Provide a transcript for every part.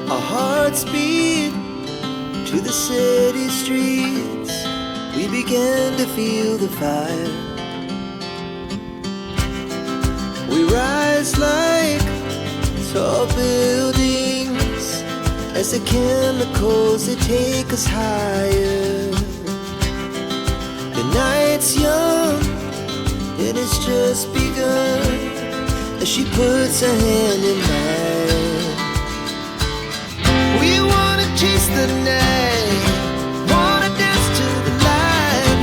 Our hearts beat to the city streets. We began to feel the fire. We rise like tall buildings as the chemicals they take us higher. The night's young and it's just begun as she puts her hand in mine. We wanna chase the night, wanna dance to the light,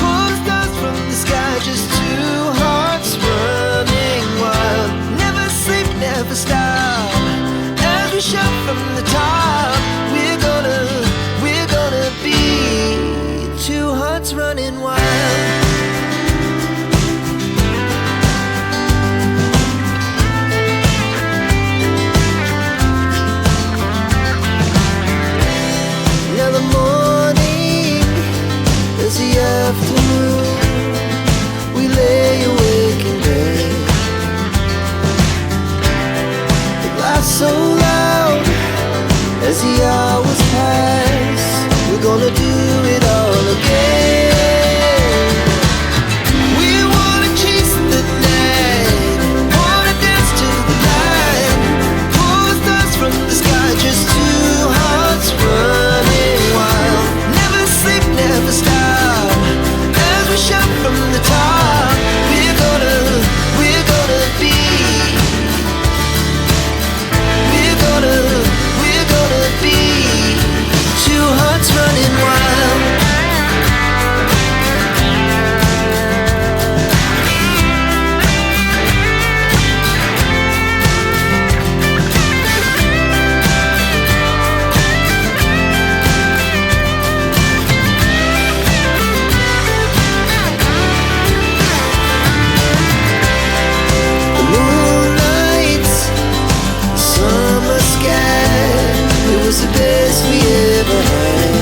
pull stars from the sky, just two hearts running wild. Never sleep, never stop, as we shout from the top. We're gonna be two hearts running wild. Afternoon, we lay awake in bed. The glass so loud as the hours pass. We're gonna do it all again. We wanna chase the night, wanna dance to the light, pull stars from the sky, just two hearts running wild. Never sleep, never stop, shout from the top. We're gonna be. We're gonna be two hearts running wild. The best we ever had,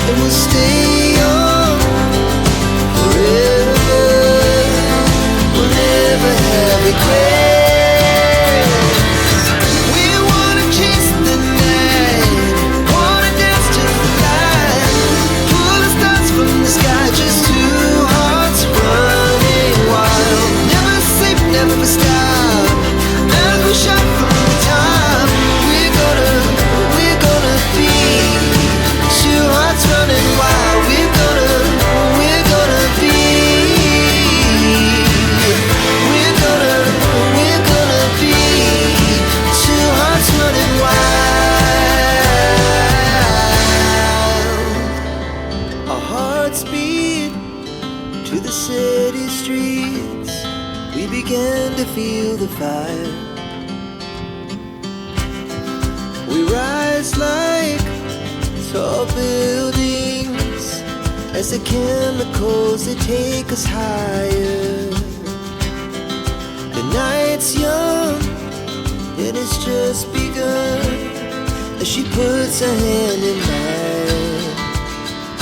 and we'll stay on forever. We'll never have regrets. We wanna chase the night, wanna dance to the light, pull the stars from the sky, just two hearts running wild. Never sleep, never stop, as we shout from the top. Running wild, we're gonna be. We're gonna be two hearts running wild. Our hearts beat to the city streets. We began to feel the fire. We rise like tall buildings as the chemicals they take us higher. The night's young and it's just begun as she puts her hand in mine.